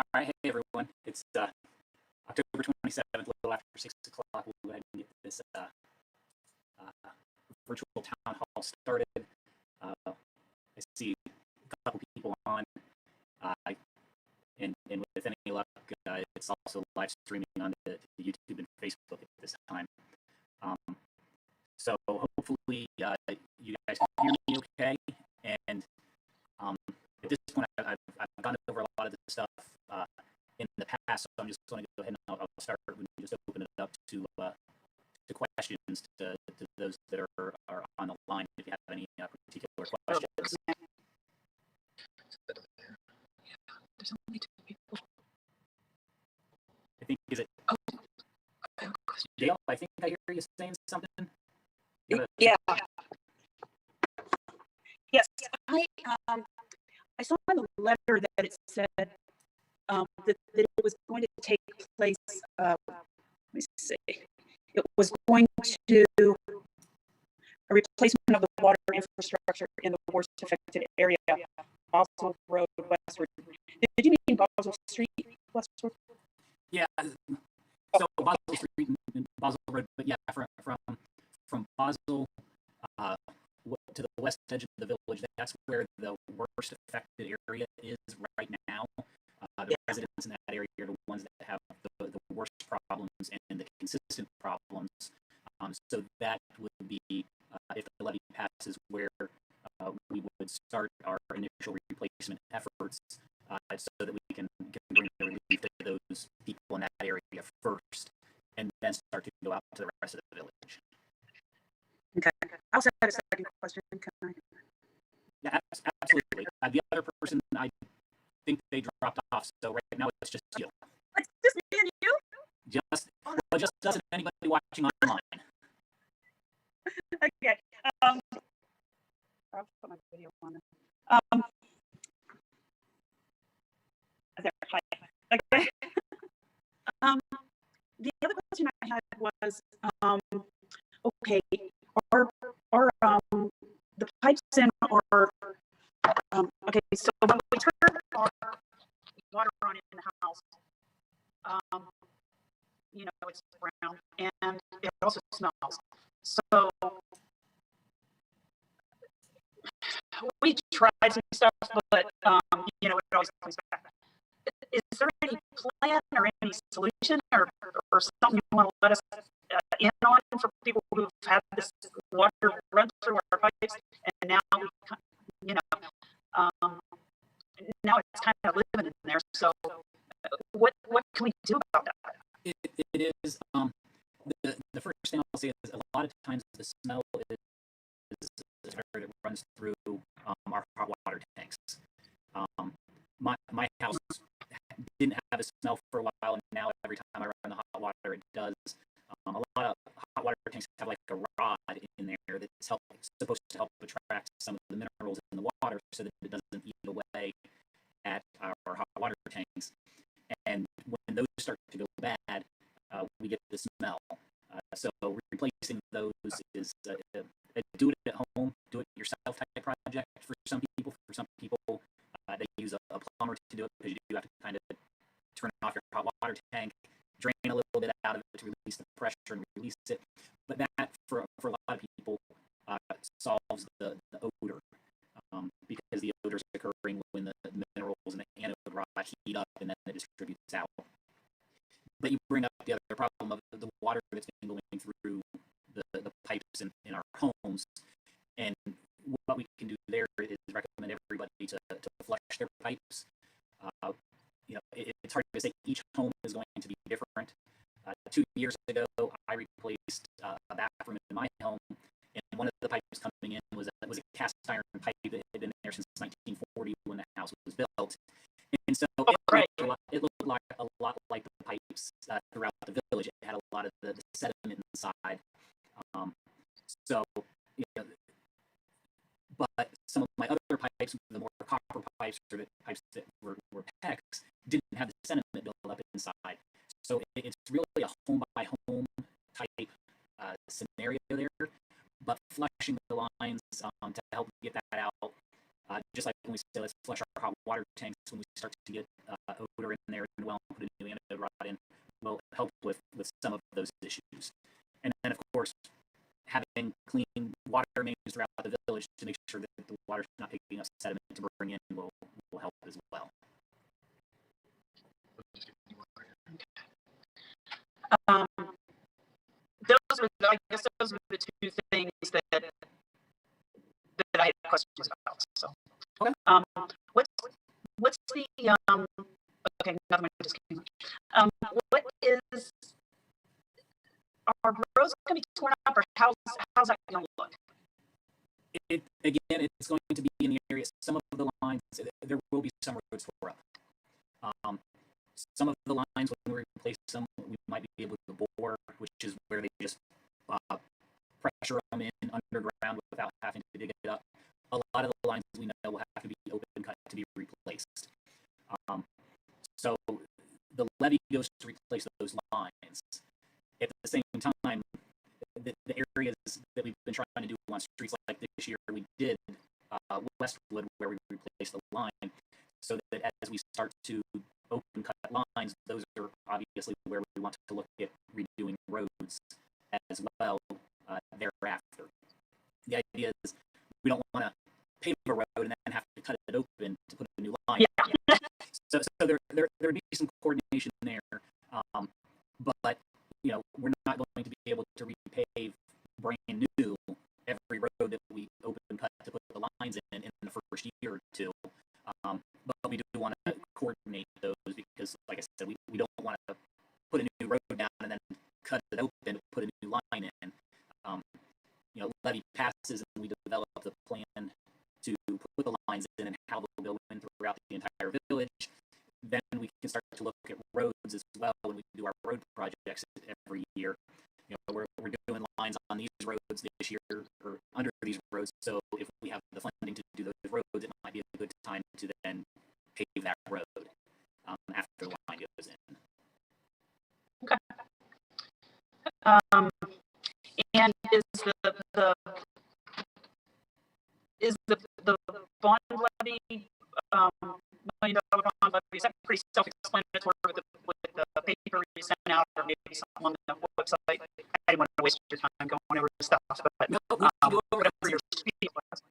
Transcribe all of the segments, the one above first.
All right, hey everyone. It's October 27th, a little after 6 o'clock. We'll go ahead and get this virtual town hall started. I see a couple people on, and with any luck, it's also live streaming on the YouTube and Facebook at this time. So hopefully you guys can hear me okay. And at this point, I've gone over a lot of the stuff in the past, so I'm just going to go ahead and I'll start and just open it up to questions to those that are on the line. If you have any particular questions. There's only two people. I think Dale? I think I hear you saying something. Yeah. Yes, I saw in the letter that it said that it was going to take place. Let me see. It was going to a replacement of the water infrastructure in the worst affected area, Boswell Road westward. Did you mean Boswell Street westward? Yeah. So Boswell Street and Boswell Road, but yeah, from Boswell to the west edge of the village, that's where the worst affected area is right now. The residents in that area are the ones that have the worst problems and the consistent problems. So that would be, if the levy passes, where we would start our initial replacement efforts so that we can bring the relief to those people in that area first, and then start to go out to the rest of the village. Okay. I also had a second question. Can I? Yeah, absolutely. The other person, I think they dropped off, so right now it's just you. It's just me and you? Just doesn't anybody watching online. Okay. I'll put my video on. There. Hi. Okay. The other question I had was, okay, are the pipes in or okay, so when we turn our water on in the house, you know, it's brown and it also smells. So we tried some stuff, but you know, it always comes back. Is there any plan or any solution or something you want to let us in on for people who've had this water run through our pipes, and now you know, now it's kind of living in there. So what can we do about that? It is the first thing I'll say is a lot of times the smell is it runs through our hot water tanks. My house didn't have a smell for a while, and now every time I run the hot water, it does. A lot of hot water tanks have like a rod in there that's supposed to help attract some of the minerals in the water so that it doesn't eat away at our hot water tanks. And when those start to go bad, we get the smell. So replacing those is do it at home, do it yourself type project for some people. For some people, they use a plumber to do it because you do have to kind of turn off your hot water tank, drain a little bit out of it to release the pressure and release it. But that, for a lot of people, solves the odor because the odor is occurring when the minerals in the anode rod heat up and then it distributes out. But you bring up the other problem of the water that's been going through the pipes in our homes. And what we can do there is recommend everybody to flush their pipes. You know, it's hard to say each home is going to be different. 2 years ago, I replaced a bathroom in my home, and one of the pipes coming in was a cast iron pipe that had been there since 1940 when the house was built. And so it looked like a lot like the pipes throughout the village. It had a lot of the sediment inside. So, you know, but some of my other pipes, the more copper pipes or the pipes that were PEX, didn't have the sediment built up inside. So it's really a home-by-home type scenario there. But flushing the lines to help get that out, just like when we say let's flush our hot water tanks when we start to get odor in there, well and put a new anode rod in will help with some of those issues. And then, of course, having clean water mains throughout the village to make sure that the water's not picking up sediment to bring in will help as well. I guess those were the two things that I had questions about. So, okay. What's the okay, another one just came up. What is, are roads going to be torn up, or how's that going to look? Again, it's going to be in the area. Some of the lines, there will be some roads tore up. Some of the lines, when we replace them, we might be able to bore, which is where they just pressure them in underground without having to dig it up. A lot of the lines we know will have to be open cut to be replaced. So the levy goes to replace those lines. At the same time, the areas that we've been trying to do on streets like this year, we did Westwood, where we replaced the line, so that as we start to open cut lines, those are obviously where we want to look at redoing roads as well thereafter. The idea is we don't want to pave a road and then have to cut it open to put a new line. Yeah. So there would be some coordination there, but you know, we're not going to be able to repave brand new every road that we open cut to put the lines in the first year or two. But we do want to coordinate those because, like I said, we don't want to put a new road down and then cut it open to put a new line in. You know, levy passes and we develop the plan to put the lines in and how they'll go in throughout the entire village. Then we can start to look at roads as well when we do our road projects every year. You know, we're doing lines on these roads this year or under these roads. So if we have the funding to do those roads, it might be a good time to then pave that road after the line goes in. Okay. And the bond levy, $1 million bond levy, is that pretty self-explanatory with the paper you sent out, or maybe something on the website? I didn't want to waste your time going over the stuff, but no, whatever your speed was.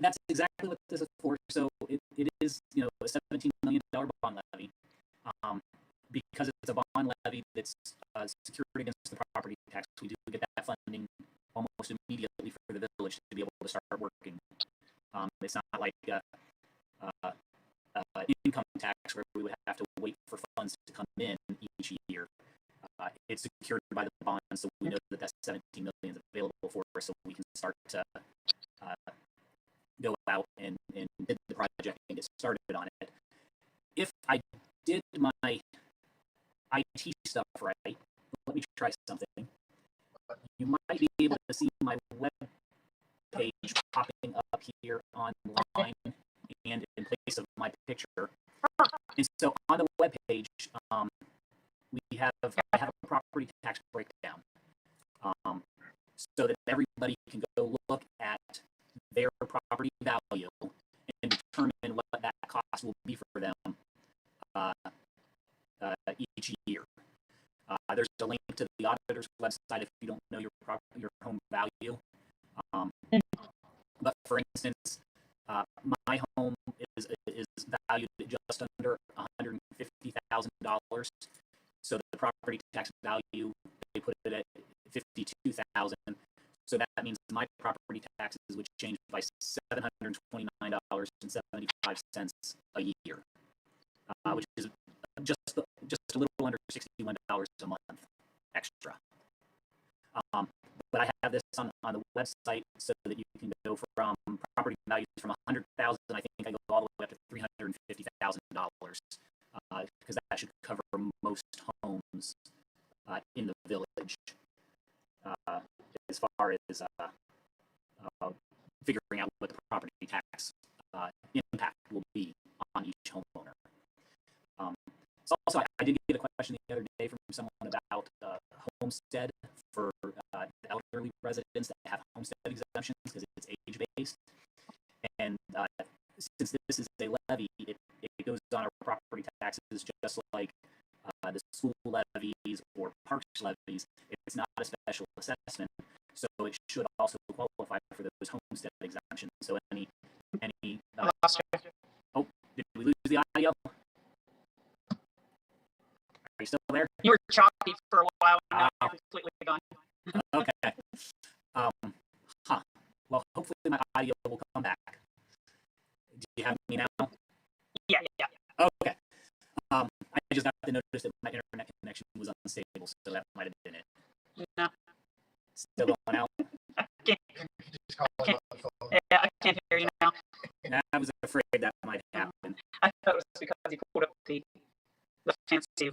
That's exactly what this is for. So it is, you know, a $17 million bond levy. Because it's a bond levy that's secured against the property tax, we do get that funding almost immediately for the village to be able to start working. It's not like income tax where we would have to wait for funds to come in each year. It's secured by the bond, so we know that 17 million is available for us, so we can start to go out and bid the project and get started on it. If I did my IT stuff right, let me try something. You might be able to see my web page popping up here online and in place of my picture. And so on the web page, I have a property tax breakdown, so that everybody can go look at their property value and determine what that cost will be for them each year. There's a link to the auditor's website if you don't know your home value. But for instance, my home is valued at just under $150,000. So the property tax value, they put it at $52,000. So that means my property taxes would change by $729.75 a year, which is just a little under $61 a month extra. But I have this on the website so that you can go from property values from $100,000. I think I go all the way up to $350,000 because that should cover most homes in the village as far as figuring out what the property tax impact will be on each homeowner. So also, I did get a question the other day from someone about homestead for the elderly residents that have homestead exemptions because it's age-based. And since this is a levy, it goes on our property taxes just like levies or parks levies, it's not a special assessment, so it should also qualify for those homestead exemptions. So any oh, did we lose the audio? Are you still there? You were choppy for a while, and now you're completely gone. Okay. Well, hopefully my audio will come back. Do you have me now? Yeah. Okay. I just got to notice that my internet connection was unstable, so that might have been it. No. Still going out? Yeah, I can't hear you now. I was afraid that might happen. I thought it was because you pulled up the fancy.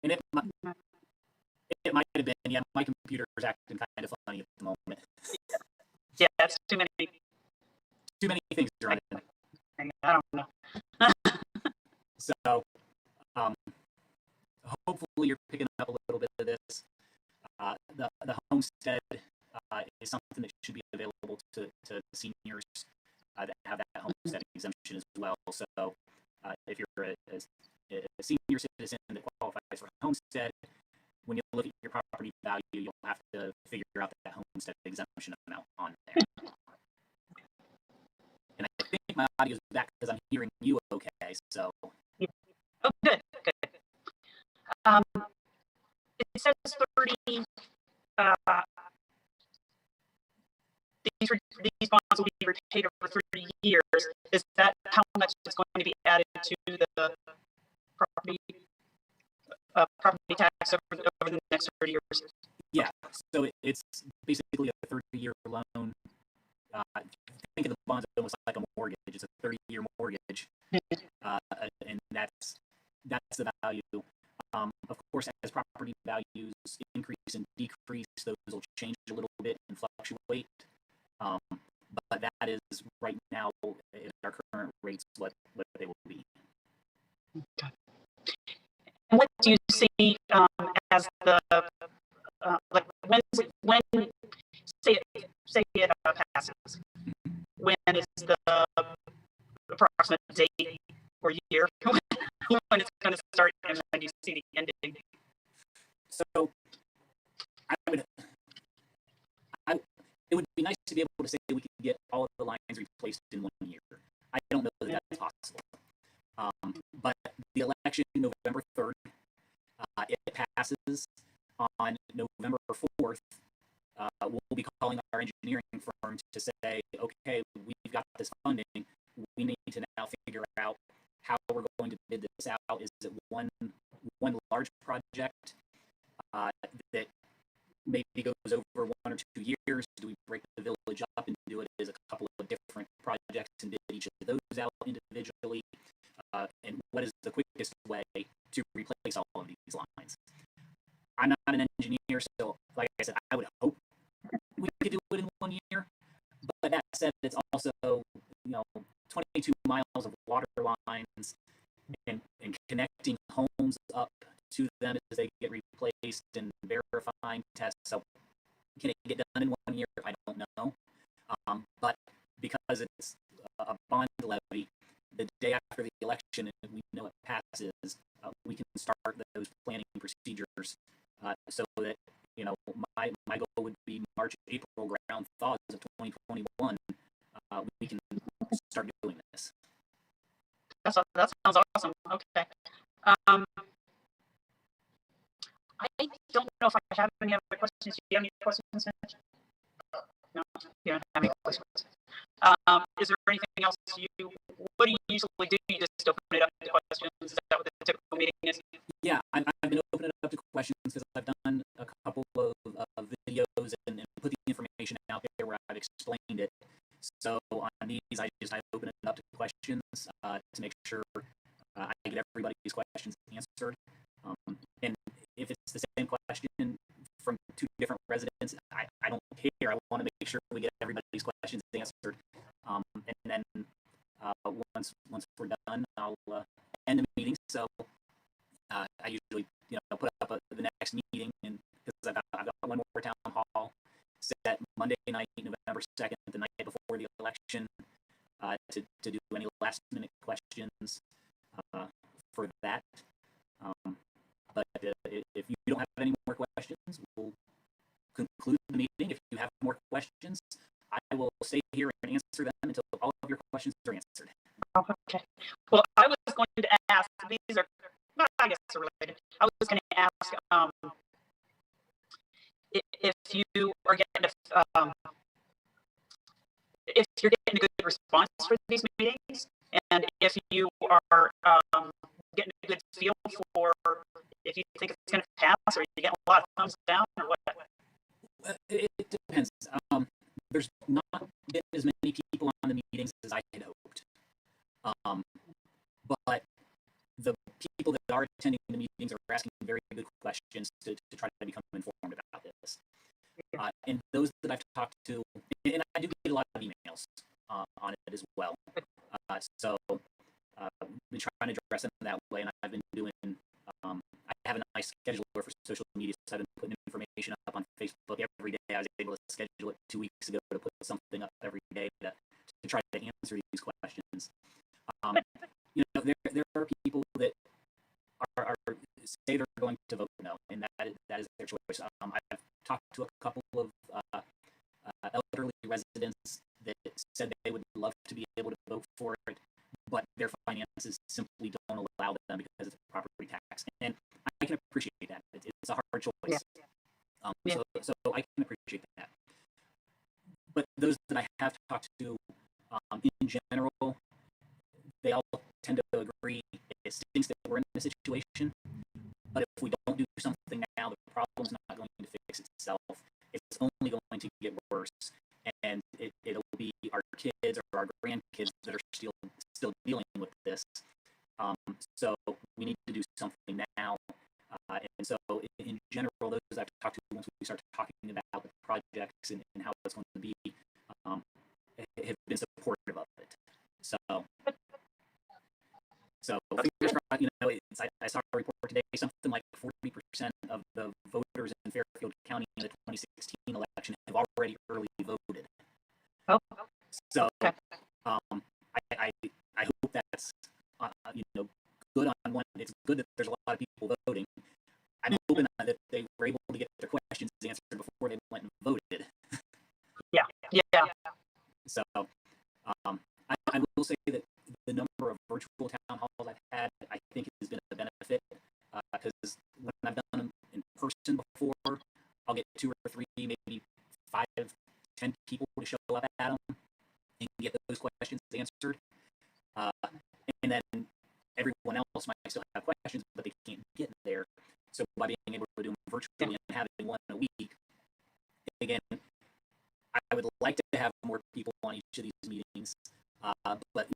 And it might have been, yeah, my computer is acting kind of funny at the moment. Yeah, it's too many things running. I don't know. So, hopefully you're picking up a little bit of this. The homestead is something that should be available to seniors that have that homestead exemption as well. So, if you're a senior citizen that qualifies for homestead, when you look at your property value, you'll have to figure out that homestead exemption amount on there. And I think my audio is back because I'm hearing you okay. So. Oh, good. It says 30. These bonds will be repaid over 30 years. Is that how much is going to be added to the property tax over the next 30 years? Yeah, so it's basically a 30-year loan. Think of the bonds almost like a mortgage. It's a 30-year mortgage, and that's the value. Of course, as property values increase and decrease, those will change a little bit and fluctuate. But that is right now at our current rates what they will be. Okay. And what do you see as the like when say it passes? When is the approximate date or year when it's going to start and when you see the ending? So it would be nice to be able to say we could get all of the lines replaced in 1 year. I don't know that that's possible. But the election November 3rd, it passes on November 4th. We'll be calling our engineering firm to say, okay, we've got this funding. We need to now figure out how we're going to bid this out. Is it one large project that maybe goes over 1 or 2 years? Do we break the village up and do it as a couple of different projects and bid each of those out individually? And what is the quickest way to replace all of these lines? I'm not an engineer, so like I said, I would hope we could do it in 1 year. But that said, it's also 22 miles of water lines and connecting homes up to them as they get replaced and verifying tests. So can it get done in 1 year? I don't know. But because it's a bond levy, the day after the election, and we know it passes, we can start those planning procedures so that my goal would be March, April, ground thaws of 2021. We can start doing this. That sounds awesome. Okay. I don't know if I have any other questions. Do you have any questions? No, you don't have any questions. Is there anything else what do you usually do? You just open it up to questions? Is that what the typical meeting is? Yeah, I've been opening it up to questions because I've done a couple of videos and put the information out there where I've explained it. So on these, I open it up to questions to make sure I get everybody's questions answered. And if it's the same question from 2 different residents, I don't care. I want to make sure we get everybody's questions answered. And then once we're done, I'll end the meeting. So I usually put up the next meeting, and because I've got one more town hall set Monday night, November 2nd, the night before the election, to do any last minute questions for that. But conclude the meeting. If you have more questions, I will stay here and answer them until all of your questions are answered. Oh, okay. Well, I was going to ask, these are, well, I guess they're related. I was going to ask if you are getting if you're getting a good response for these meetings, and if you are getting a good feel for if you think it's going to pass, or you get a lot of thumbs down, or what? It depends. There's not been as many people on the meetings as I had hoped. But the people that are attending the meetings are asking very good questions to try to become informed about this. And those that I've talked to, and I do get a lot of emails on it as well. So we've been trying to address them that way, and I've been doing, I have a nice scheduler for social media, so I've been putting information up on Facebook every day. I was able to schedule it 2 weeks ago to put something up every day to try to answer these questions. There are people that are say they're going to vote no, and that is their choice. I've talked to a couple of elderly residents that said they would love to be able to vote for it, but their finances simply don't allow them because it's a property tax. And I can appreciate that. It's a hard choice. Yeah. So I can appreciate that. But those that I have talked to, in general, they all tend to agree it stinks that we're in this situation, but if we don't do something now, the problem's not going to fix itself. It's only going to get worse, and it'll be our kids or our grandkids that are still dealing with this. So we need to do something now. And so in general, those I've talked to, once we start talking about the projects and how it's going to be, have been supportive of it. So fingers crossed, I saw a report today, something like 40% of the voters in Fairfield County in the 2016 election have already early voted. Oh. So, okay. I hope that's, good on one. It's good that there's a lot of people voting. I'm hoping that they were able to get their questions answered before they went and voted. Yeah. So, I will say that the number of virtual town halls I've had, I think has been a benefit, because when I've done them in person before, I'll get 2 or 3, maybe 5, 10 people to show up at them and get those questions answered. And then everyone else might still have questions, but they can't get there. So by being able to do them virtually and having one a week, again, I would like to have more people on each of these meetings, but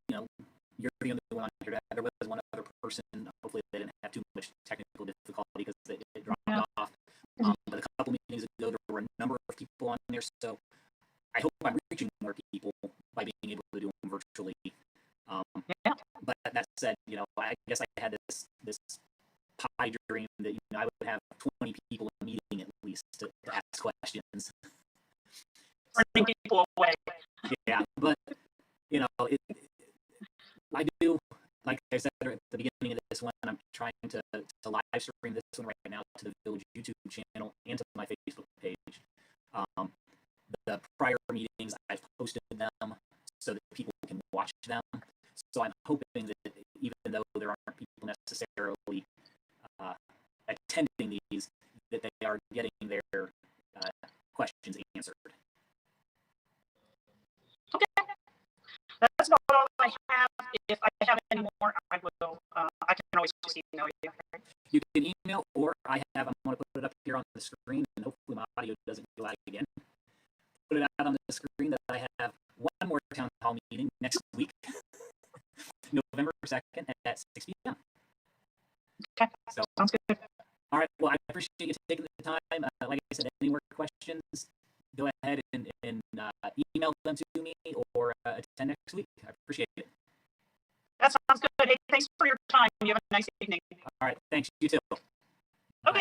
you're the only one on here. There was one other person. Hopefully, they didn't have too much technical difficulty because it dropped off. But a couple meetings ago, there were a number of people on there. So I hope I'm reaching more people by being able to do them virtually. But that said, I guess I had this pie dream that I would have 20 people in a meeting at least to ask questions. Turning people away. Yeah, but I do, like I said at the beginning of this one, I'm trying to live stream this one right now to the Village YouTube channel and to my Facebook page. The prior meetings, I've posted them so that people can watch them. So I'm hoping that even though there aren't people necessarily attending these, that they are getting their questions answered. Okay. That's about all I have. If I have any more, I will. I can always just email you. You can email, or I'm going to put it up here on the screen, and hopefully my audio doesn't go out again. Put it out on the screen that I have one more town hall meeting next week, November 2nd at 6 p.m. Okay, so, sounds good. All right, well, I appreciate you taking the time. Like I said, any more questions, go ahead and email them to me or attend next week. I appreciate it. That sounds good. Hey, thanks for your time. You have a nice evening. All right, thanks. You too. Okay.